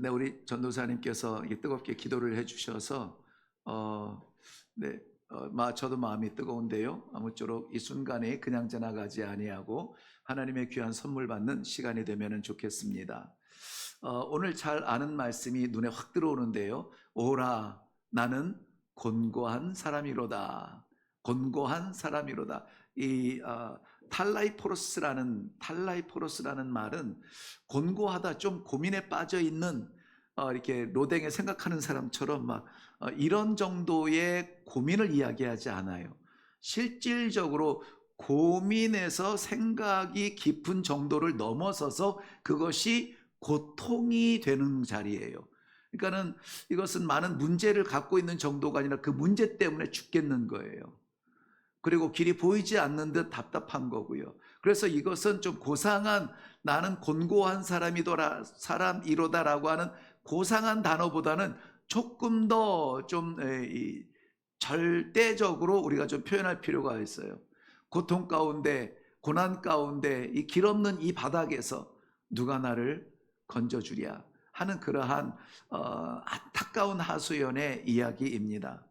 네, 우리 전도사님께서 뜨겁게 기도를 해주셔서 네, 저도 마음이 뜨거운데요. 아무쪼록 이 순간에 그냥 지나가지 아니하고 하나님의 귀한 선물 받는 시간이 되면 좋겠습니다. 오늘 잘 아는 말씀이 눈에 확 들어오는데요. 오라, 나는 곤고한 사람이로다. 곤고한 사람이로다. 이 탈라이포로스라는 말은 곤고하다, 좀 고민에 빠져 있는 이렇게 로댕에 생각하는 사람처럼 이런 정도의 고민을 이야기하지 않아요. 실질적으로 고민에서 생각이 깊은 정도를 넘어서서 그것이 고통이 되는 자리예요. 그러니까는 이것은 많은 문제를 갖고 있는 정도가 아니라 그 문제 때문에 죽겠는 거예요. 그리고 길이 보이지 않는 듯 답답한 거고요. 그래서 이것은 좀 고상한, 나는 곤고한 사람이로다라고 하는 고상한 단어보다는 조금 더 좀 절대적으로 우리가 좀 표현할 필요가 있어요. 고통 가운데, 고난 가운데, 이 길없는 이 바닥에서 누가 나를 건져주랴 하는 그러한 안타까운 하소연의 이야기입니다.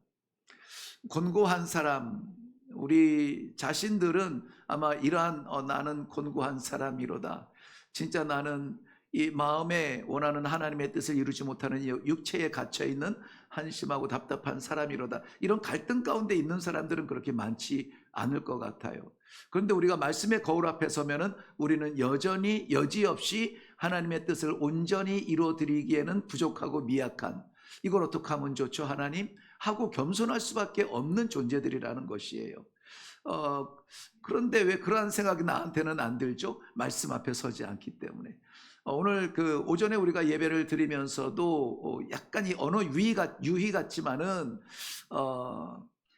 곤고한 사람, 우리 자신들은 아마 이러한 나는 곤고한 사람이로다. 진짜 나는 이 마음에 원하는 하나님의 뜻을 이루지 못하는 육체에 갇혀있는 한심하고 답답한 사람이로다. 이런 갈등 가운데 있는 사람들은 그렇게 많지 않을 것 같아요. 그런데 우리가 말씀의 거울 앞에 서면은 우리는 여전히 여지없이 하나님의 뜻을 온전히 이루어드리기에는 부족하고 미약한, 이걸 어떻게 하면 좋죠 하나님? 하고 겸손할 수밖에 없는 존재들이라는 것이에요. 그런데 왜 그러한 생각이 나한테는 안 들죠? 말씀 앞에 서지 않기 때문에. 오늘 그 오전에 우리가 예배를 드리면서도 약간 이 언어 유희 같지만은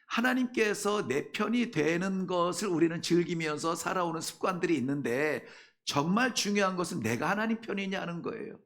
하나님께서 내 편이 되는 것을 우리는 즐기면서 살아오는 습관들이 있는데, 정말 중요한 것은 내가 하나님 편이냐는 거예요.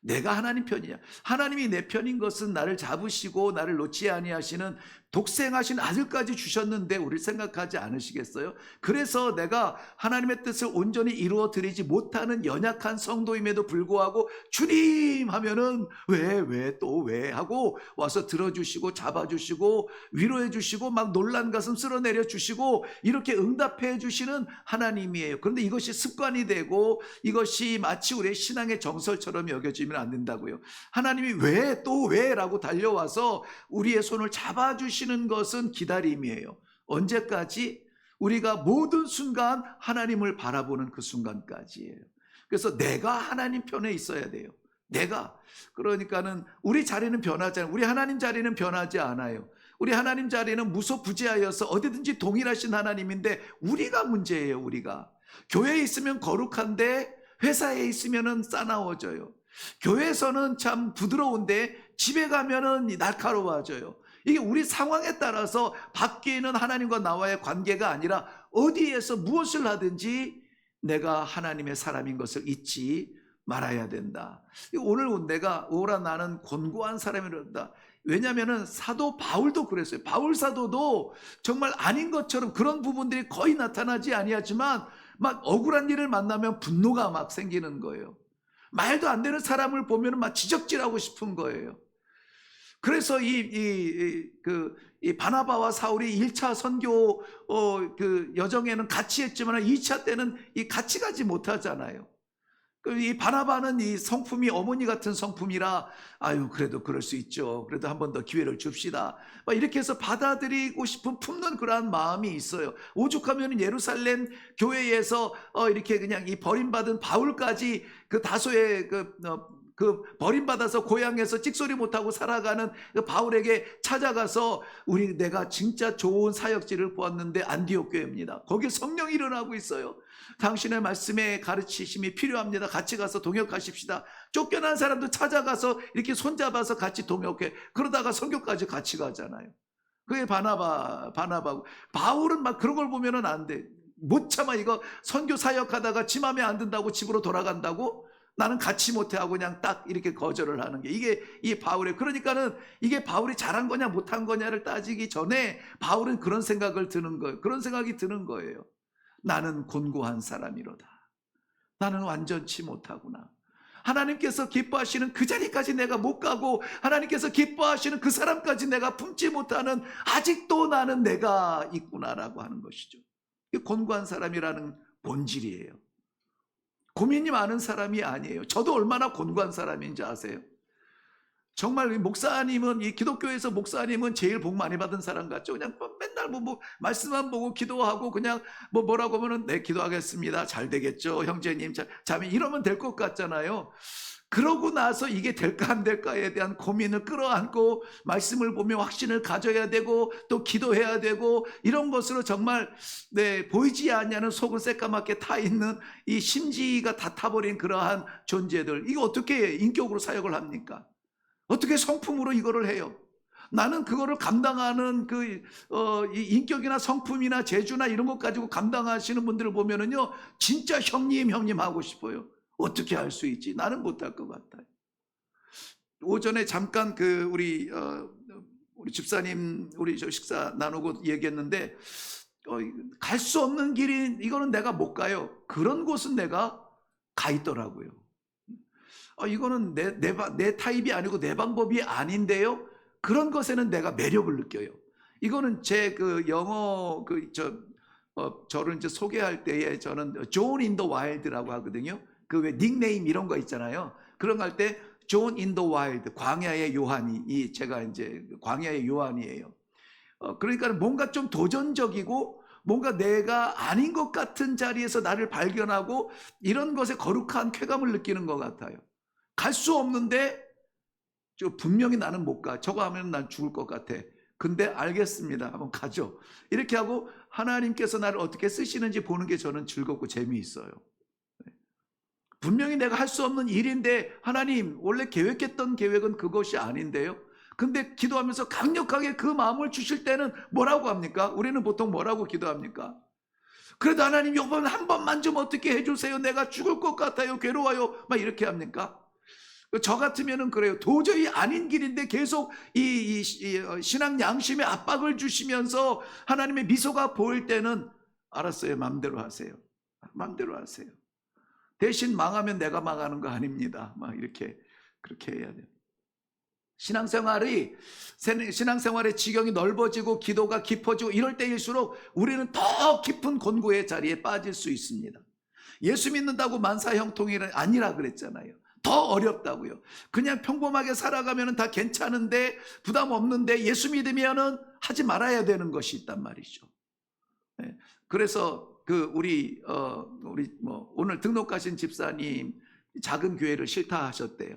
내가 하나님 편이냐. 하나님이 내 편인 것은 나를 잡으시고 나를 놓지 아니하시는 독생하신 아들까지 주셨는데 우리 생각하지 않으시겠어요? 그래서 내가 하나님의 뜻을 온전히 이루어 드리지 못하는 연약한 성도임에도 불구하고 주님 하면은 왜 하고 와서 들어주시고 잡아주시고 위로해 주시고 막 놀란 가슴 쓸어내려 주시고 이렇게 응답해 주시는 하나님이에요. 그런데 이것이 습관이 되고 이것이 마치 우리의 신앙의 정설처럼 여겨지면 안 된다고요. 하나님이 왜 라고 달려와서 우리의 손을 잡아주시는 것은 기다림이에요. 언제까지? 우리가 모든 순간 하나님을 바라보는 그 순간까지예요. 그래서 내가 하나님 편에 있어야 돼요. 그러니까는 우리 자리는 변하지 않아요. 우리 하나님 자리는 변하지 않아요. 우리 하나님 자리는 무소부재하여서 어디든지 동일하신 하나님인데 우리가 문제예요. 우리가 교회에 있으면 거룩한데 회사에 있으면은 싸나워져요. 교회에서는 참 부드러운데 집에 가면은 날카로워져요. 이게 우리 상황에 따라서 바뀌는 하나님과 나와의 관계가 아니라 어디에서 무엇을 하든지 내가 하나님의 사람인 것을 잊지 말아야 된다. 오늘 내가 오라 나는 곤고한 사람이란다. 왜냐하면 사도 바울도 그랬어요. 바울 사도도 정말 아닌 것처럼 그런 부분들이 거의 나타나지 아니하지만 막 억울한 일을 만나면 분노가 막 생기는 거예요. 말도 안 되는 사람을 보면 막 지적질하고 싶은 거예요. 그래서 이 바나바와 사울이 1차 선교 그 여정에는 같이 했지만 2차 때는 같이 가지 못하잖아요. 이 바나바는 이 성품이 어머니 같은 성품이라 그래도 그럴 수 있죠. 그래도 한 번 더 기회를 줍시다. 이렇게 해서 받아들이고 싶은 품는 그러한 마음이 있어요. 오죽하면 예루살렘 교회에서 이렇게 그냥 이 버림받은 바울까지 그 다소의 그 버림받아서 고향에서 찍소리 못하고 살아가는 그 바울에게 찾아가서 내가 진짜 좋은 사역지를 보았는데 안디옥 교회입니다. 거기 성령이 일어나고 있어요. 당신의 말씀에 가르치심이 필요합니다. 같이 가서 동역하십시다. 쫓겨난 사람도 찾아가서 이렇게 손잡아서 같이 동역해. 그러다가 선교까지 같이 가잖아요. 그게 바나바고 바울은 막 그런 걸 보면은 안 돼. 못 참아. 이거 선교 사역하다가 지 맘에 안 든다고 집으로 돌아간다고? 나는 같이 못해 하고 그냥 딱 이렇게 거절을 하는 게 이게 이 바울의, 그러니까는 이게 바울이 잘한 거냐 못한 거냐를 따지기 전에 바울은 그런 생각을 드는 거예요. 그런 생각이 드는 거예요. 나는 곤고한 사람이로다. 나는 완전치 못하구나. 하나님께서 기뻐하시는 그 자리까지 내가 못 가고 하나님께서 기뻐하시는 그 사람까지 내가 품지 못하는 아직도 나는 내가 있구나라고 하는 것이죠. 이게 곤고한 사람이라는 본질이에요. 고민이 많은 사람이 아니에요. 저도 얼마나 곤고한 사람인지 아세요? 정말 목사님은, 이 기독교에서 목사님은 제일 복 많이 받은 사람 같죠. 그냥 맨날 뭐 말씀만 보고 기도하고 그냥 뭐라고 하면은 네, 기도하겠습니다. 잘 되겠죠. 형제님, 자매 이러면 될 것 같잖아요. 그러고 나서 이게 될까 안 될까에 대한 고민을 끌어안고 말씀을 보며 확신을 가져야 되고 또 기도해야 되고 이런 것으로 정말 네, 보이지 않냐는 속은 새까맣게 타 있는 이 심지가 다 타버린 그러한 존재들, 이거 어떻게 인격으로 사역을 합니까? 어떻게 성품으로 이거를 해요? 나는 그거를 감당하는 이 인격이나 성품이나 재주나 이런 것 가지고 감당하시는 분들을 보면은요, 진짜 형님 하고 싶어요. 어떻게 할 수 있지? 나는 못할 것 같아요. 오전에 잠깐 우리 집사님 우리 저 식사 나누고 얘기했는데 갈 수 없는 길이 이거는 내가 못 가요. 그런 곳은 내가 가 있더라고요. 이거는 내 타입이 아니고 내 방법이 아닌데요. 그런 것에는 내가 매력을 느껴요. 이거는 제 영어 저를 이제 소개할 때에 저는 존 인 더 와일드라고 하거든요. 왜 닉네임 이런 거 있잖아요. 그런 거 할 때 존 인 더 와일드, 광야의 요한이 제가 이제 광야의 요한이에요. 그러니까 뭔가 좀 도전적이고 뭔가 내가 아닌 것 같은 자리에서 나를 발견하고 이런 것에 거룩한 쾌감을 느끼는 것 같아요. 갈 수 없는데 분명히 나는 못 가. 저거 하면 난 죽을 것 같아. 근데 알겠습니다. 한번 가죠. 이렇게 하고 하나님께서 나를 어떻게 쓰시는지 보는 게 저는 즐겁고 재미있어요. 분명히 내가 할 수 없는 일인데 하나님 원래 계획했던 계획은 그것이 아닌데요. 근데 기도하면서 강력하게 그 마음을 주실 때는 뭐라고 합니까? 우리는 보통 뭐라고 기도합니까? 그래도 하나님 이번 한 번만 좀 어떻게 해주세요. 내가 죽을 것 같아요. 괴로워요. 막 이렇게 합니까? 저 같으면은 그래요. 도저히 아닌 길인데 계속 이 신앙 양심의 압박을 주시면서 하나님의 미소가 보일 때는 알았어요. 마음대로 하세요. 마음대로 하세요. 대신 망하면 내가 망하는 거 아닙니다. 막 그렇게 해야 돼요. 신앙생활의 지경이 넓어지고 기도가 깊어지고 이럴 때일수록 우리는 더 깊은 곤고의 자리에 빠질 수 있습니다. 예수 믿는다고 만사형통이 아니라 그랬잖아요. 더 어렵다고요. 그냥 평범하게 살아가면 다 괜찮은데 부담 없는데 예수 믿으면은 하지 말아야 되는 것이 있단 말이죠. 네. 그래서 우리 오늘 등록하신 집사님 작은 교회를 싫다 하셨대요.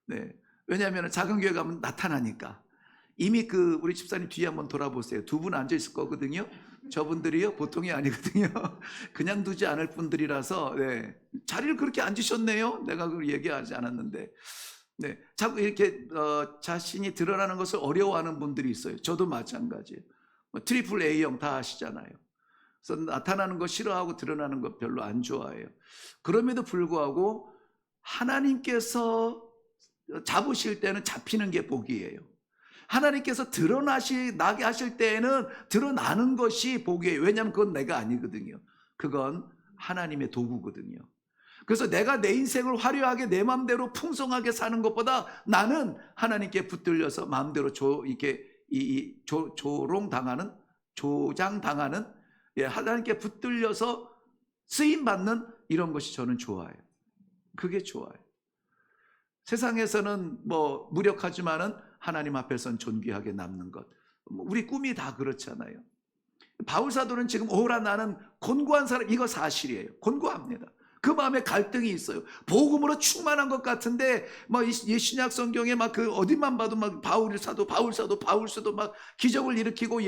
네. 왜냐하면 작은 교회 가면 나타나니까. 이미 우리 집사님 뒤에 한번 돌아보세요. 두 분 앉아 있을 거거든요. 저분들이요 보통이 아니거든요. 그냥 두지 않을 분들이라서 네. 자리를 그렇게 앉으셨네요. 내가 그걸 얘기하지 않았는데 네. 자꾸 이렇게 자신이 드러나는 것을 어려워하는 분들이 있어요. 저도 마찬가지예요. 트리플 A형 다 아시잖아요. 그래서 나타나는 거 싫어하고 드러나는 거 별로 안 좋아해요. 그럼에도 불구하고 하나님께서 잡으실 때는 잡히는 게 복이에요. 하나님께서 나게 하실 때에는 드러나는 것이 복이에요. 왜냐하면 그건 내가 아니거든요. 그건 하나님의 도구거든요. 그래서 내가 내 인생을 화려하게 내 마음대로 풍성하게 사는 것보다 나는 하나님께 붙들려서 마음대로 조장당하는 하나님께 붙들려서 쓰임받는 이런 것이 저는 좋아요. 그게 좋아요. 세상에서는 무력하지만은 하나님 앞에서는 존귀하게 남는 것. 우리 꿈이 다 그렇잖아요. 바울 사도는 지금 오라 나는 곤고한 사람, 이거 사실이에요. 곤고합니다. 그 마음에 갈등이 있어요. 복음으로 충만한 것 같은데 이 신약 성경에 어디만 봐도 바울 사도 막 기적을 일으키고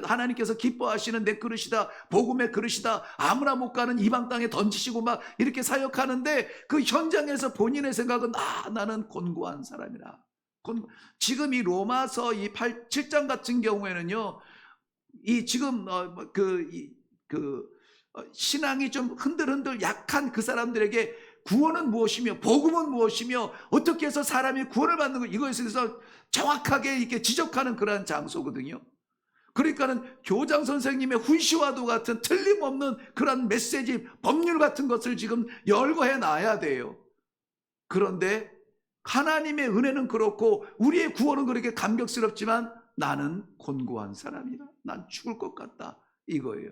하나님께서 기뻐하시는 내 그릇이다, 복음의 그릇이다, 아무나 못 가는 이방 땅에 던지시고 막 이렇게 사역하는데 그 현장에서 본인의 생각은 나는 곤고한 사람이라. 지금 이 로마서 7장 같은 경우에는요, 지금 신앙이 좀 흔들흔들 약한 그 사람들에게 구원은 무엇이며 복음은 무엇이며 어떻게 해서 사람이 구원을 받는 것, 이거에 대해서 정확하게 이렇게 지적하는 그러한 장소거든요. 그러니까는 교장 선생님의 훈시와도 같은 틀림없는 그런 메시지, 법률 같은 것을 지금 열거해 놔야 돼요. 그런데 하나님의 은혜는 그렇고 우리의 구원은 그렇게 감격스럽지만 나는 곤고한 사람이다. 난 죽을 것 같다. 이거예요.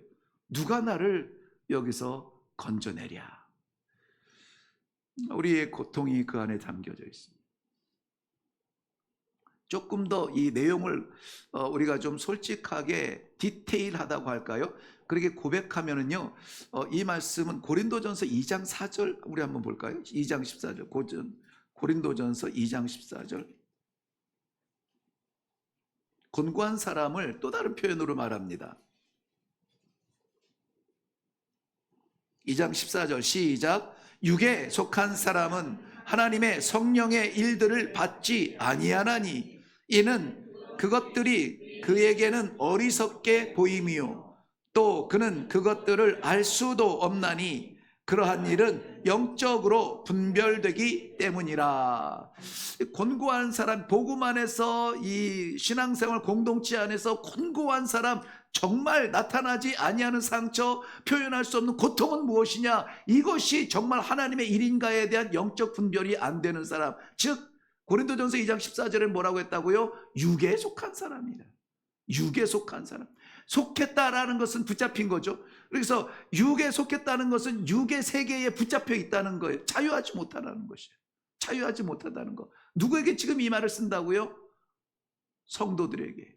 누가 나를 여기서 건져내랴. 우리의 고통이 그 안에 담겨져 있습니다. 조금 더 이 내용을 우리가 좀 솔직하게 디테일하다고 할까요? 그렇게 고백하면은요, 이 말씀은 고린도전서 2장 4절 우리 한번 볼까요? 2장 14절 고린도전서 2장 14절. 곤고한 사람을 또 다른 표현으로 말합니다. 2장 14절 시작. 육에 속한 사람은 하나님의 성령의 일들을 받지 아니하나니 이는 그것들이 그에게는 어리석게 보임이요 또 그는 그것들을 알 수도 없나니 그러한 일은 영적으로 분별되기 때문이라. 곤고한 사람, 복음 안에서 이 신앙생활 공동체 안에서 곤고한 사람, 정말 나타나지 아니하는 상처, 표현할 수 없는 고통은 무엇이냐? 이것이 정말 하나님의 일인가에 대한 영적 분별이 안 되는 사람, 즉 고린도전서 2장 14절에 뭐라고 했다고요? 육에 속한 사람이다. 육에 속한 사람. 속했다라는 것은 붙잡힌 거죠. 그래서 육에 속했다는 것은 육의 세계에 붙잡혀 있다는 거예요. 자유하지 못하다는 것이에요. 자유하지 못하다는 거. 누구에게 지금 이 말을 쓴다고요? 성도들에게.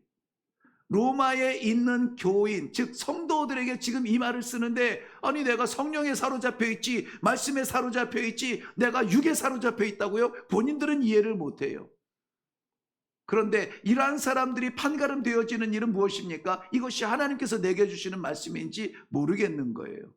로마에 있는 교인, 즉 성도들에게 지금 이 말을 쓰는데, 아니 내가 성령에 사로잡혀 있지, 말씀에 사로잡혀 있지, 내가 육에 사로잡혀 있다고요? 본인들은 이해를 못해요. 그런데 이러한 사람들이 판가름 되어지는 일은 무엇입니까? 이것이 하나님께서 내게 주시는 말씀인지 모르겠는 거예요.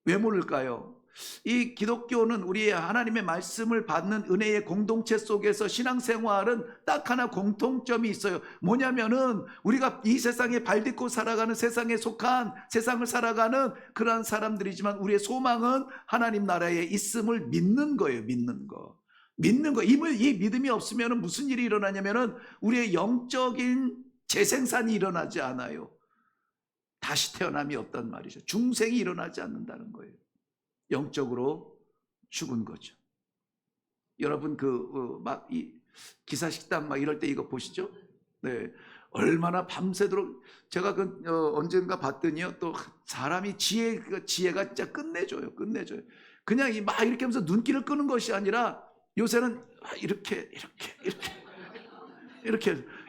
왜 모를까요? 이 기독교는 우리의 하나님의 말씀을 받는 은혜의 공동체 속에서 신앙생활은 딱 하나 공통점이 있어요. 뭐냐면은 우리가 이 세상에 발딛고 살아가는, 세상에 속한, 세상을 살아가는 그러한 사람들이지만 우리의 소망은 하나님 나라에 있음을 믿는 거예요. 믿는 거. 이 믿음이 없으면 무슨 일이 일어나냐면은 우리의 영적인 재생산이 일어나지 않아요. 다시 태어남이 없단 말이죠. 중생이 일어나지 않는다는 거예요. 영적으로 죽은 거죠. 여러분 이 기사식당 막 이럴 때 이거 보시죠? 네, 얼마나 밤새도록 제가 언젠가 봤더니요, 또 사람이 지혜가 진짜 끝내줘요. 그냥 막 이렇게 하면서 눈길을 끄는 것이 아니라 요새는 이렇게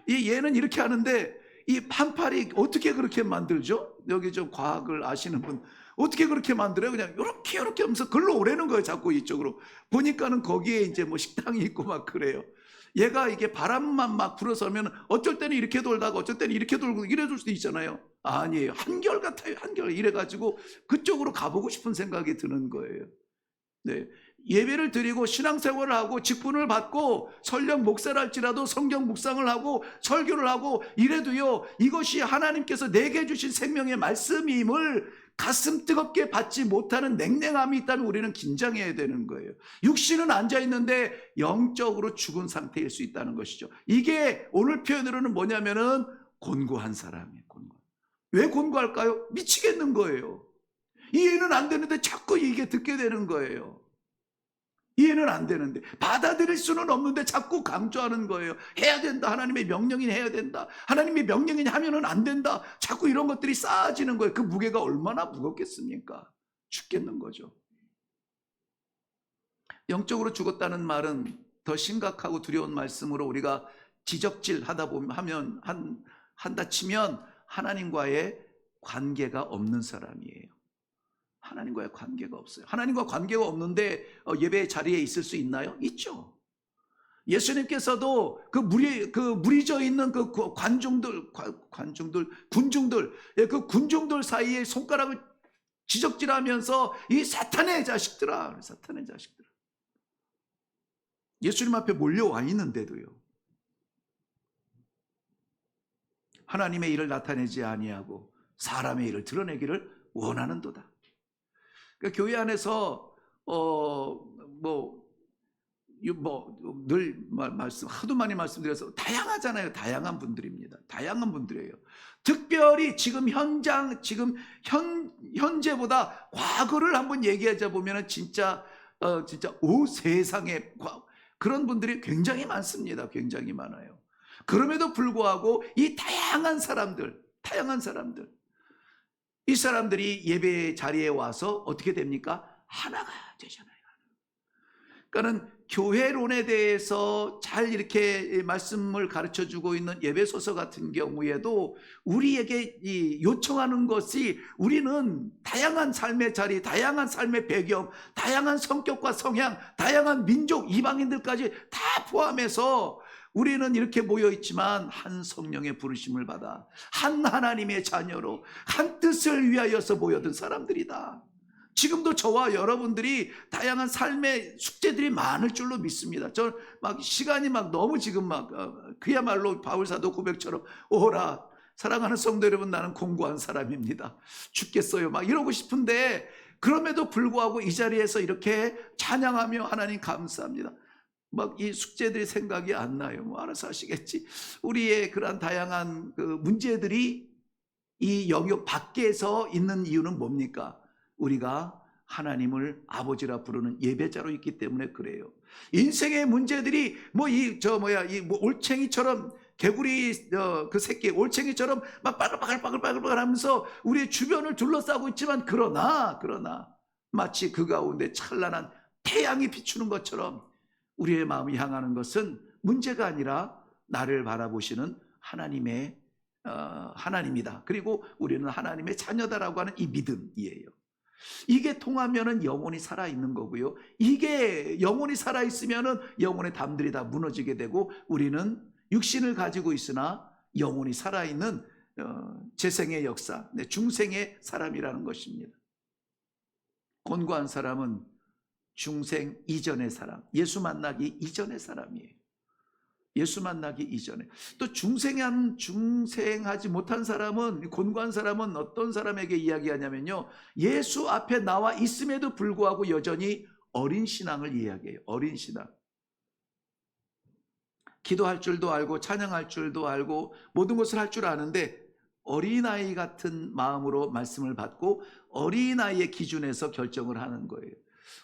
얘는 이렇게 하는데 이 판팔이 어떻게 그렇게 만들죠? 여기 좀 과학을 아시는 분 어떻게 그렇게 만들어요? 그냥 이렇게 하면서 글로 오래는 거예요. 자꾸 이쪽으로 보니까는 거기에 이제 뭐 식당이 있고 막 그래요. 얘가 이게 바람만 막 불어서면 어쩔 때는 이렇게 돌다가 어쩔 때는 이렇게 돌고 이래 줄 수도 있잖아요. 아니에요. 한결 같아요. 한결 이래가지고 그쪽으로 가보고 싶은 생각이 드는 거예요. 네. 예배를 드리고 신앙생활을 하고 직분을 받고 설령 목사를 할지라도 성경 묵상을 하고 설교를 하고 이래도요, 이것이 하나님께서 내게 주신 생명의 말씀임을 가슴 뜨겁게 받지 못하는 냉랭함이 있다면 우리는 긴장해야 되는 거예요. 육신은 앉아있는데 영적으로 죽은 상태일 수 있다는 것이죠. 이게 오늘 표현으로는 뭐냐면은 곤고한 사람이에요. 왜 곤고할까요? 미치겠는 거예요. 이해는 안 되는데 자꾸 이게 듣게 되는 거예요. 이해는 안 되는데, 받아들일 수는 없는데 자꾸 강조하는 거예요. 해야 된다. 하나님의 명령이 해야 된다. 하나님의 명령이 하면은 안 된다. 자꾸 이런 것들이 쌓아지는 거예요. 그 무게가 얼마나 무겁겠습니까? 죽겠는 거죠. 영적으로 죽었다는 말은 더 심각하고 두려운 말씀으로 우리가 지적질 하다 보면 한다 치면 하나님과의 관계가 없는 사람이에요. 하나님과의 관계가 없어요. 하나님과 관계가 없는데 예배 자리에 있을 수 있나요? 있죠. 예수님께서도 그 무리져 있는 그 군중들, 그 군중들 사이에 손가락을 지적질하면서 이 사탄의 자식들아. 예수님 앞에 몰려와 있는데도요, 하나님의 일을 나타내지 아니하고 사람의 일을 드러내기를 원하는도다. 그러니까 교회 안에서 늘 하도 많이 말씀드려서 다양하잖아요. 다양한 분들입니다. 다양한 분들이에요. 특별히 지금 현재보다 과거를 한번 얘기하자 보면은 진짜 세상에 그런 분들이 굉장히 많습니다. 굉장히 많아요. 그럼에도 불구하고 이 다양한 사람들, 이 사람들이 예배 자리에 와서 어떻게 됩니까? 하나가 되잖아요. 그러니까는 교회론에 대해서 잘 이렇게 말씀을 가르쳐 주고 있는 예배소서 같은 경우에도 우리에게 요청하는 것이, 우리는 다양한 삶의 자리, 다양한 삶의 배경, 다양한 성격과 성향, 다양한 민족, 이방인들까지 다 포함해서 우리는 이렇게 모여 있지만 한 성령의 부르심을 받아 한 하나님의 자녀로 한 뜻을 위하여서 모여든 사람들이다. 지금도 저와 여러분들이 다양한 삶의 숙제들이 많을 줄로 믿습니다. 저 시간이 너무 지금 그야말로 바울사도 고백처럼, 오라 사랑하는 성도 여러분, 나는 공고한 사람입니다. 죽겠어요. 이러고 싶은데, 그럼에도 불구하고 이 자리에서 이렇게 찬양하며 하나님 감사합니다. 이 숙제들이 생각이 안 나요. 알아서 하시겠지. 우리의 그러한 다양한 문제들이 이 영역 밖에서 있는 이유는 뭡니까? 우리가 하나님을 아버지라 부르는 예배자로 있기 때문에 그래요. 인생의 문제들이 올챙이처럼, 개구리 그 새끼 올챙이처럼 바글바글 하면서 우리의 주변을 둘러싸고 있지만, 그러나 마치 그 가운데 찬란한 태양이 비추는 것처럼 우리의 마음이 향하는 것은 문제가 아니라 나를 바라보시는 하나님이다. 그리고 우리는 하나님의 자녀다라고 하는 이 믿음이에요. 이게 통하면은 영혼이 살아있는 거고요. 이게 영혼이 살아있으면은 영혼의 담들이 다 무너지게 되고, 우리는 육신을 가지고 있으나 영혼이 살아있는 재생의 역사, 중생의 사람이라는 것입니다. 권고한 사람은 중생 이전의 사람, 예수 만나기 이전의 사람이에요. 예수 만나기 이전에. 또 중생하지 못한 사람은, 곤고한 사람은 어떤 사람에게 이야기하냐면요, 예수 앞에 나와 있음에도 불구하고 여전히 어린 신앙을 이야기해요. 어린 신앙. 기도할 줄도 알고 찬양할 줄도 알고 모든 것을 할 줄 아는데, 어린아이 같은 마음으로 말씀을 받고 어린아이의 기준에서 결정을 하는 거예요.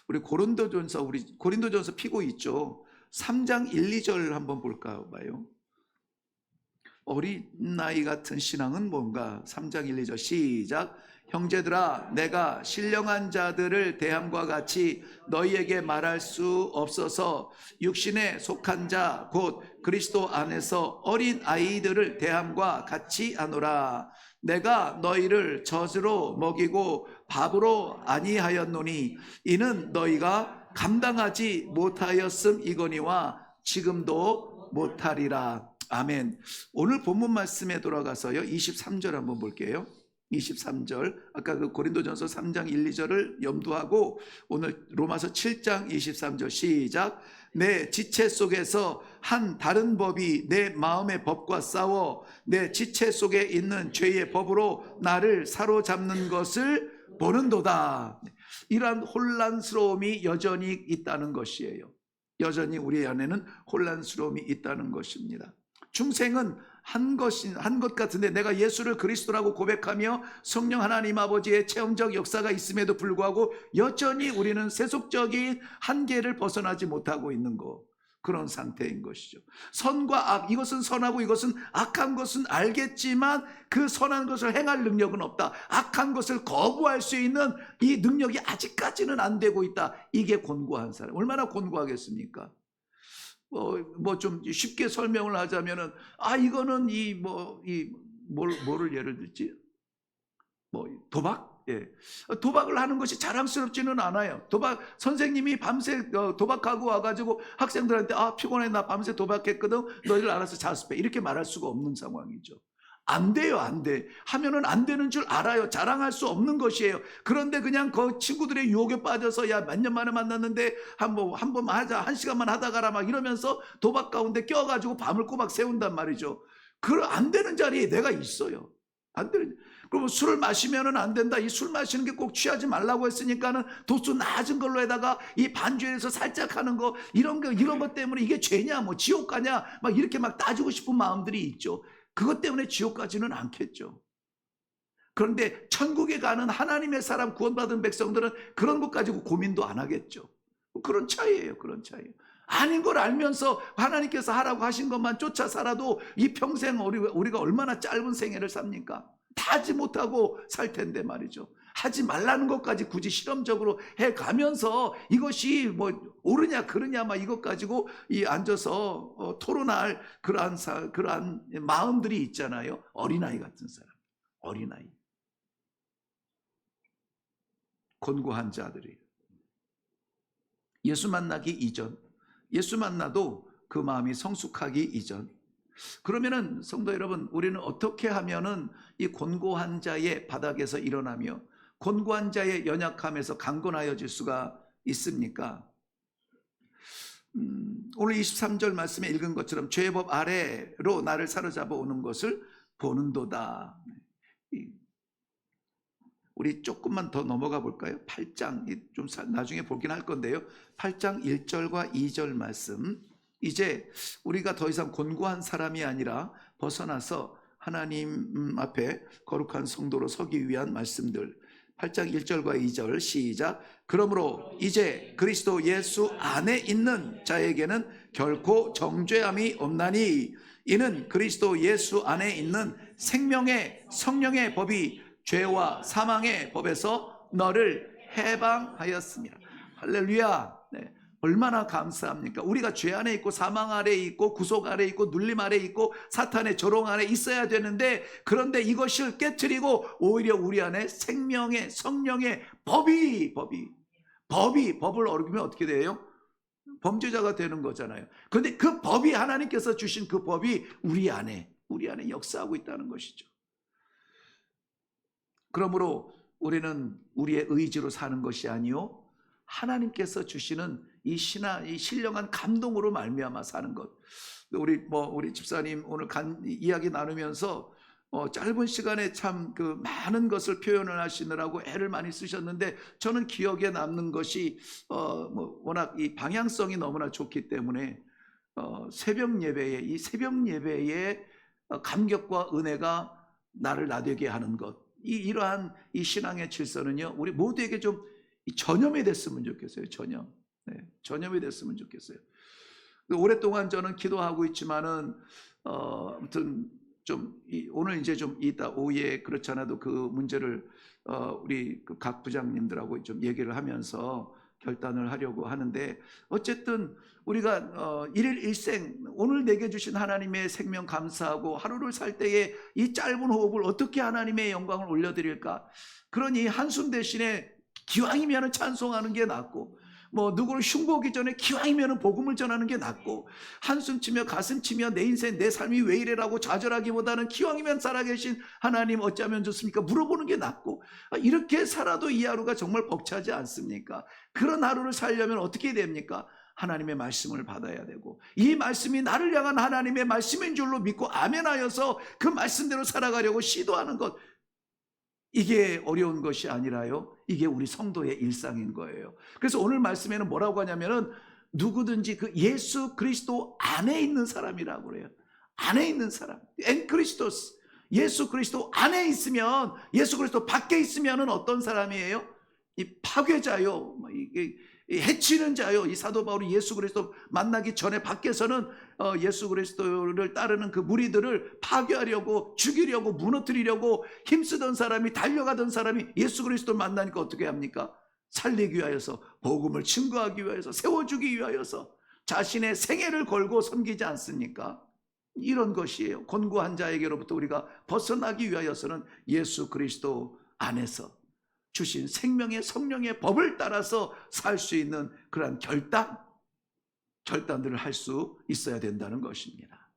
우리 고린도전서 피고 있죠. 3장 1, 2절 한번 볼까 봐요. 어린아이 같은 신앙은 뭔가? 3장 1, 2절 시작. 형제들아, 내가 신령한 자들을 대함과 같이 너희에게 말할 수 없어서 육신에 속한 자 곧 그리스도 안에서 어린 아이들을 대함과 같이 하노라. 내가 너희를 젖으로 먹이고 밥으로 아니하였노니 이는 너희가 감당하지 못하였음이거니와 지금도 못하리라. 아멘. 오늘 본문 말씀에 돌아가서요, 23절 한번 볼게요. 23절, 아까 고린도전서 3장 1, 2절을 염두하고 오늘 로마서 7장 23절 시작. 내 지체 속에서 한 다른 법이 내 마음의 법과 싸워 내 지체 속에 있는 죄의 법으로 나를 사로잡는 것을 보는도다. 이러한 혼란스러움이 여전히 있다는 것이에요. 여전히 우리 안에는 혼란스러움이 있다는 것입니다. 중생은 한 것 같은데, 내가 예수를 그리스도라고 고백하며 성령 하나님 아버지의 체험적 역사가 있음에도 불구하고 여전히 우리는 세속적인 한계를 벗어나지 못하고 있는 그런 상태인 것이죠. 선과 악, 이것은 선하고 이것은 악한 것은 알겠지만 그 선한 것을 행할 능력은 없다. 악한 것을 거부할 수 있는 이 능력이 아직까지는 안 되고 있다. 이게 곤고한 사람. 얼마나 곤고하겠습니까? 좀 쉽게 설명을 하자면은, 이거는 뭐를 예를 들지? 도박? 예. 도박을 하는 것이 자랑스럽지는 않아요. 선생님이 밤새 도박하고 와가지고 학생들한테, 피곤해, 나 밤새 도박했거든, 너희들 알아서 자습해, 이렇게 말할 수가 없는 상황이죠. 안 돼요, 안 돼. 하면은 안 되는 줄 알아요. 자랑할 수 없는 것이에요. 그런데 그냥 그 친구들의 유혹에 빠져서, 야, 몇 년 만에 만났는데 한 번만 하자, 1시간만 하다 가라, 이러면서 도박 가운데 껴가지고 밤을 꼬박 세운단 말이죠. 안 되는 자리에 내가 있어요. 안 되는. 그러면 술을 마시면은 안 된다. 이 술 마시는 게 꼭 취하지 말라고 했으니까는 도수 낮은 걸로 해다가 이 반주에서 살짝 하는 거 이런 것 때문에 이게 죄냐 뭐 지옥 가냐 막 이렇게 막 따지고 싶은 마음들이 있죠. 그것 때문에 지옥 가지는 않겠죠. 그런데 천국에 가는 하나님의 사람 구원받은 백성들은 그런 것 가지고 고민도 안 하겠죠. 그런 차이예요. 그런 차이예요. 아닌 걸 알면서 하나님께서 하라고 하신 것만 쫓아 살아도 이 평생 우리가 얼마나 짧은 생애를 삽니까? 다 하지 못하고 살 텐데 말이죠. 하지 말라는 것까지 굳이 실험적으로 해가면서 이것이 뭐 옳으냐 그르냐 막 이것 가지고 이 앉아서 토론할 그러한 마음들이 있잖아요. 어린아이 같은 사람, 어린아이, 곤고한 자들이 예수 만나기 이전, 예수 만나도 그 마음이 성숙하기 이전. 그러면은 성도 여러분, 우리는 어떻게 하면은 이 곤고한 자의 바닥에서 일어나며 곤고한 자의 연약함에서 강건하여질 수가 있습니까? 오늘 23절 말씀에 읽은 것처럼 죄의 법 아래로 나를 사로잡아 오는 것을 보는도다. 우리 조금만 더 넘어가 볼까요? 8장, 좀 나중에 보긴 할 건데요. 8장 1절과 2절 말씀. 이제 우리가 더 이상 곤고한 사람이 아니라 벗어나서 하나님 앞에 거룩한 성도로 서기 위한 말씀들. 8장 1절과 2절 시작. 그러므로 이제 그리스도 예수 안에 있는 자에게는 결코 정죄함이 없나니 이는 그리스도 예수 안에 있는 생명의 성령의 법이 죄와 사망의 법에서 너를 해방하였습니다. 할렐루야. 네. 얼마나 감사합니까? 우리가 죄 안에 있고 사망 아래 있고 구속 아래 있고 눌림 아래 있고 사탄의 조롱 아래 있어야 되는데, 그런데 이것을 깨트리고 오히려 우리 안에 생명의 성령의 법을 어기면 어떻게 돼요? 범죄자가 되는 거잖아요. 그런데 그 법이, 하나님께서 주신 그 법이 우리 안에 역사하고 있다는 것이죠. 그러므로 우리는 우리의 의지로 사는 것이 아니요 하나님께서 주시는 이 신령한 감동으로 말미암아 사는 것. 우리 집사님 오늘 이야기 나누면서 짧은 시간에 참 그 많은 것을 표현을 하시느라고 애를 많이 쓰셨는데, 저는 기억에 남는 것이 워낙 이 방향성이 너무나 좋기 때문에 새벽 예배의 감격과 은혜가 나를 나되게 하는 것. 이러한 이 신앙의 질서는요, 우리 모두에게 좀 전염이 됐으면 좋겠어요. 전염이 됐으면 좋겠어요. 오랫동안 저는 기도하고 있지만은 아무튼 좀 오늘 이제 좀 이따 오후에 그렇지 않아도 그 문제를 우리 각 부장님들하고 좀 얘기를 하면서 결단을 하려고 하는데, 어쨌든 우리가 일일 일생 오늘 내게 주신 하나님의 생명 감사하고 하루를 살 때에 이 짧은 호흡을 어떻게 하나님의 영광을 올려드릴까. 그러니 한숨 대신에 기왕이면 찬송하는 게 낫고, 누구를 흉보기 전에 기왕이면 복음을 전하는 게 낫고, 한숨 치며 가슴 치며 내 인생 내 삶이 왜 이래라고 좌절하기보다는 기왕이면 살아계신 하나님 어쩌면 좋습니까 물어보는 게 낫고, 이렇게 살아도 이 하루가 정말 벅차지 않습니까? 그런 하루를 살려면 어떻게 됩니까? 하나님의 말씀을 받아야 되고, 이 말씀이 나를 향한 하나님의 말씀인 줄로 믿고 아멘하여서 그 말씀대로 살아가려고 시도하는 것, 이게 어려운 것이 아니라요, 이게 우리 성도의 일상인 거예요. 그래서 오늘 말씀에는 뭐라고 하냐면은 누구든지 그 예수 그리스도 안에 있는 사람이라고 그래요. 안에 있는 사람, 엔 크리스토스. 예수 그리스도 안에 있으면, 예수 그리스도 밖에 있으면은 어떤 사람이에요? 이 파괴자요, 이게 해치는 자요. 이 사도 바울이 예수 그리스도 만나기 전에 밖에서는 예수 그리스도를 따르는 그 무리들을 파괴하려고, 죽이려고, 무너뜨리려고 힘쓰던 사람이, 달려가던 사람이 예수 그리스도를 만나니까 어떻게 합니까? 살리기 위하여서, 복음을 증거하기 위하여서, 세워주기 위하여서 자신의 생애를 걸고 섬기지 않습니까? 이런 것이에요. 곤고한 자에게로부터 우리가 벗어나기 위하여서는 예수 그리스도 안에서 주신 생명의 성령의 법을 따라서 살 수 있는 그러한 결단들을 할 수 있어야 된다는 것입니다.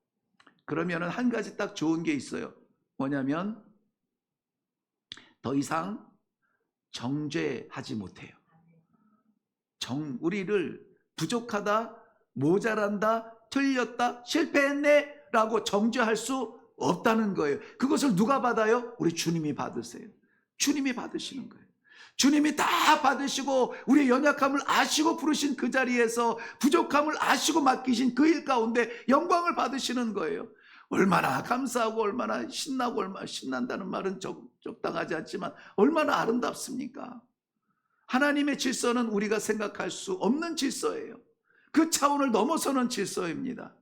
그러면은 한 가지 딱 좋은 게 있어요. 뭐냐면 더 이상 정죄하지 못해요. 우리를 부족하다, 모자란다, 틀렸다, 실패했네 라고 정죄할 수 없다는 거예요. 그것을 누가 받아요? 우리 주님이 받으세요. 주님이 받으시는 거예요. 주님이 다 받으시고 우리의 연약함을 아시고 부르신 그 자리에서 부족함을 아시고 맡기신 그 일 가운데 영광을 받으시는 거예요. 얼마나 감사하고 얼마나 신나고 얼마나 신난다는 말은 적당하지 않지만 얼마나 아름답습니까? 하나님의 질서는 우리가 생각할 수 없는 질서예요. 그 차원을 넘어서는 질서입니다.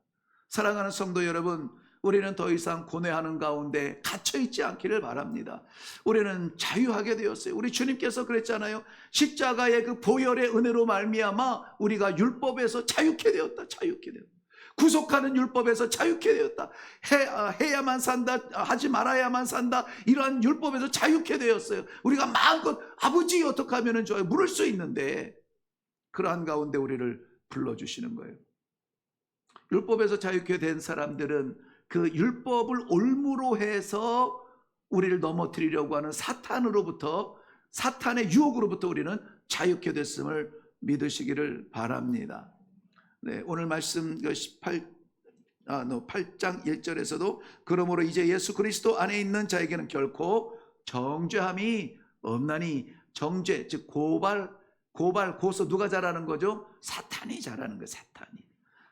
사랑하는 성도 여러분, 우리는 더 이상 고뇌하는 가운데 갇혀있지 않기를 바랍니다. 우리는 자유하게 되었어요. 우리 주님께서 그랬잖아요. 십자가의 그 보혈의 은혜로 말미암아 우리가 율법에서 자유케 되었다. 자유케 되었다. 구속하는 율법에서 자유케 되었다. 해야만 산다, 하지 말아야만 산다, 이러한 율법에서 자유케 되었어요. 우리가 마음껏 아버지 어떻게 하면 좋아요, 물을 수 있는데 그러한 가운데 우리를 불러주시는 거예요. 율법에서 자유케 된 사람들은 그 율법을 올무로 해서 우리를 넘어뜨리려고 하는 사탄으로부터, 사탄의 유혹으로부터 우리는 자유케 됐음을 믿으시기를 바랍니다. 네, 오늘 말씀 8장 1절에서도 그러므로 이제 예수 그리스도 안에 있는 자에게는 결코 정죄함이 없나니, 정죄 즉 고소 누가 잘하는 거죠? 사탄이 잘하는 거예요.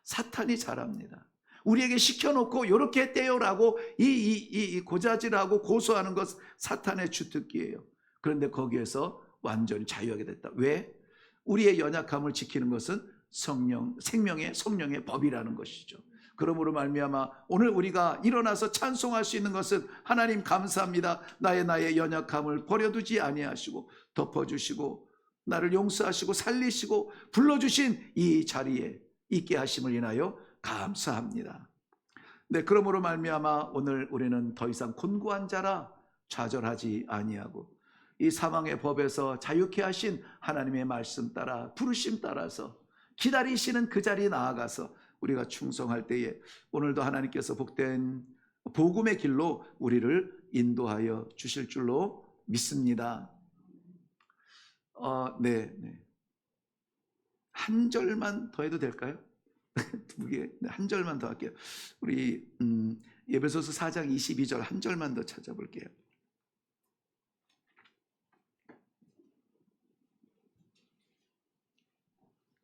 사탄이 잘합니다. 우리에게 시켜놓고 이렇게 했대요라고 이 고자질하고 고소하는 것 사탄의 주특기예요. 그런데 거기에서 완전히 자유하게 됐다. 왜? 우리의 연약함을 지키는 것은 생명의 성령의 법이라는 것이죠. 그러므로 말미암아 오늘 우리가 일어나서 찬송할 수 있는 것은 하나님 감사합니다. 나의 연약함을 버려두지 아니하시고 덮어주시고 나를 용서하시고 살리시고 불러주신 이 자리에 있게 하심을 인하여 감사합니다. 네, 그러므로 말미암아 오늘 우리는 더 이상 곤고한 자라 좌절하지 아니하고 이 사망의 법에서 자유케 하신 하나님의 말씀 따라 부르심 따라서 기다리시는 그 자리에 나아가서 우리가 충성할 때에 오늘도 하나님께서 복된 복음의 길로 우리를 인도하여 주실 줄로 믿습니다. 네. 한 절만 더 해도 될까요? 한 절만 더 할게요. 우리 에베소서 4장 22절 한 절만 더 찾아볼게요.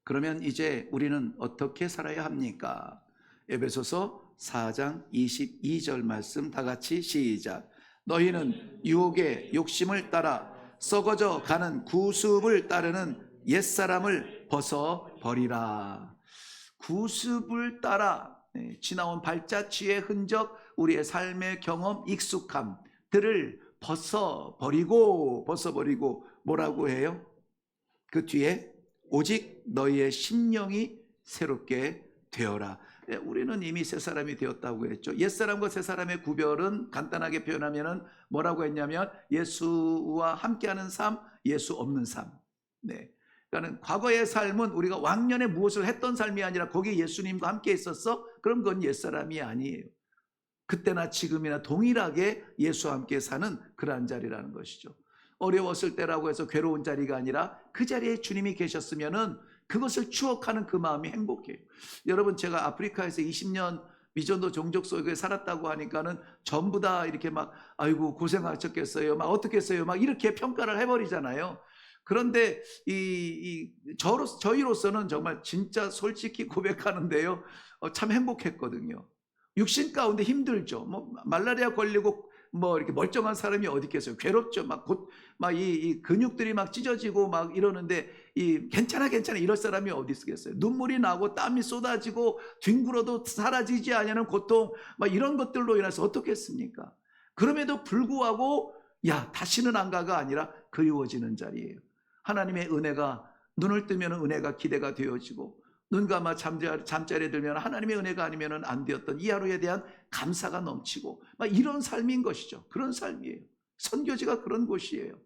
그러면 이제 우리는 어떻게 살아야 합니까? 에베소서 4장 22절 말씀 다 같이 시작. 너희는 유혹의 욕심을 따라 썩어져 가는 구습을 따르는 옛사람을 벗어버리라. 구습을 따라 지나온 발자취의 흔적, 우리의 삶의 경험, 익숙함들을 벗어버리고 뭐라고 해요? 그 뒤에 오직 너희의 심령이 새롭게 되어라. 우리는 이미 새 사람이 되었다고 했죠. 옛사람과 새 사람의 구별은 간단하게 표현하면 뭐라고 했냐면 예수와 함께하는 삶, 예수 없는 삶. 네. 그러니까 과거의 삶은 우리가 왕년에 무엇을 했던 삶이 아니라 거기에 예수님과 함께 있었어? 그럼 그건 옛사람이 아니에요. 그때나 지금이나 동일하게 예수와 함께 사는 그러한 자리라는 것이죠. 어려웠을 때라고 해서 괴로운 자리가 아니라 그 자리에 주님이 계셨으면은 그것을 추억하는 그 마음이 행복해요. 여러분, 제가 아프리카에서 20년 미전도 종족 속에 살았다고 하니까는 전부 다 이렇게 막 아이고 고생하셨겠어요, 막 어떻게 했어요, 막 이렇게 평가를 해버리잖아요. 그런데 저희로서는 정말 진짜 솔직히 고백하는데요, 참 행복했거든요. 육신 가운데 힘들죠. 뭐 말라리아 걸리고 뭐 이렇게 멀쩡한 사람이 어디 있겠어요. 괴롭죠. 이 근육들이 막 찢어지고 막 이러는데 괜찮아 이럴 사람이 어디 있겠어요. 눈물이 나고 땀이 쏟아지고 뒹굴어도 사라지지 않는 고통, 막 이런 것들로 인해서 어떻겠습니까? 그럼에도 불구하고 다시는 안 가가 아니라 그리워지는 자리예요. 하나님의 은혜가, 눈을 뜨면 은혜가 기대가 되어지고 눈 감아 잠자리에 들면 하나님의 은혜가 아니면 안 되었던 이 하루에 대한 감사가 넘치고 막 이런 삶인 것이죠. 그런 삶이에요. 선교지가 그런 곳이에요.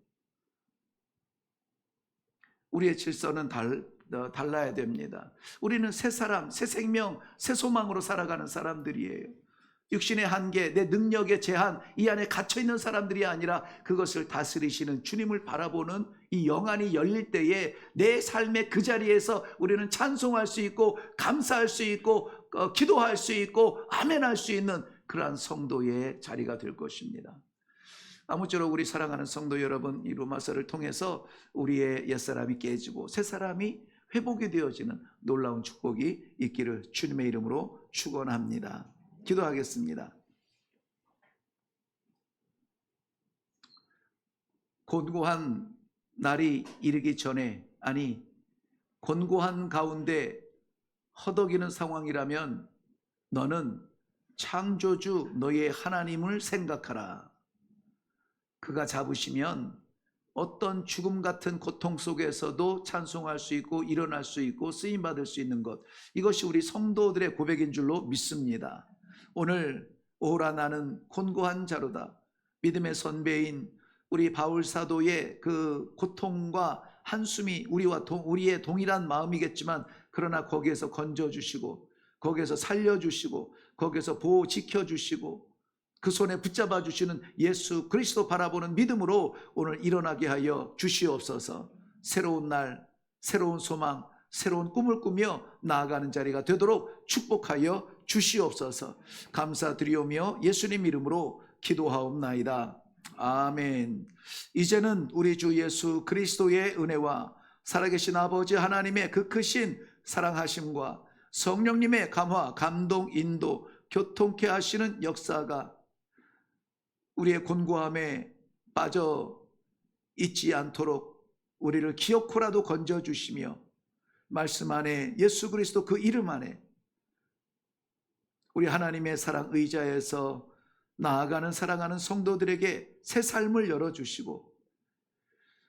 우리의 질서는 달라야 됩니다. 우리는 새 사람, 새 생명, 새 소망으로 살아가는 사람들이에요. 육신의 한계, 내 능력의 제한, 이 안에 갇혀있는 사람들이 아니라 그것을 다스리시는 주님을 바라보는 이 영안이 열릴 때에 내 삶의 그 자리에서 우리는 찬송할 수 있고 감사할 수 있고 기도할 수 있고 아멘할 수 있는 그러한 성도의 자리가 될 것입니다. 아무쪼록 우리 사랑하는 성도 여러분, 이 로마서를 통해서 우리의 옛사람이 깨지고 새사람이 회복이 되어지는 놀라운 축복이 있기를 주님의 이름으로 축원합니다. 기도하겠습니다. 곤고한 날이 이르기 전에, 아니 곤고한 가운데 허덕이는 상황이라면 너는 창조주 너의 하나님을 생각하라. 그가 잡으시면 어떤 죽음 같은 고통 속에서도 찬송할 수 있고 일어날 수 있고 쓰임받을 수 있는 것, 이것이 우리 성도들의 고백인 줄로 믿습니다. 오늘 오라 나는 곤고한 자로다. 믿음의 선배인 우리 바울 사도의 그 고통과 한숨이 우리의 동일한 마음이겠지만, 그러나 거기에서 건져주시고 거기에서 살려주시고 거기에서 보호 지켜주시고 그 손에 붙잡아 주시는 예수 그리스도 바라보는 믿음으로 오늘 일어나게 하여 주시옵소서. 새로운 날, 새로운 소망, 새로운 꿈을 꾸며 나아가는 자리가 되도록 축복하여 주시옵소서. 감사드리오며 예수님 이름으로 기도하옵나이다. 아멘. 이제는 우리 주 예수 그리스도의 은혜와 살아계신 아버지 하나님의 그 크신 사랑하심과 성령님의 감화, 감동, 인도, 교통케 하시는 역사가 우리의 곤고함에 빠져 있지 않도록 우리를 기어코라도 건져주시며, 말씀 안에 예수 그리스도 그 이름 안에 우리 하나님의 사랑 의자에서 나아가는 사랑하는 성도들에게 새 삶을 열어주시고,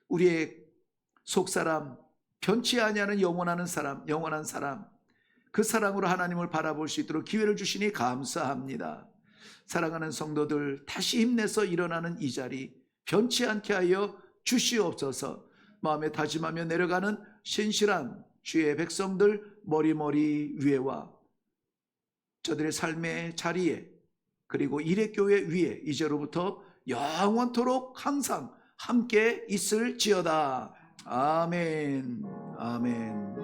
우리의 속사람, 변치 아니하는 영원한 사람, 그 사랑으로 하나님을 바라볼 수 있도록 기회를 주시니 감사합니다. 사랑하는 성도들, 다시 힘내서 일어나는 이 자리 변치 않게 하여 주시옵소서. 마음에 다짐하며 내려가는 신실한 주의 백성들 머리 위에와 저들의 삶의 자리에, 그리고 일회교회 위에 이제로부터 영원토록 항상 함께 있을지어다. 아멘. 아멘.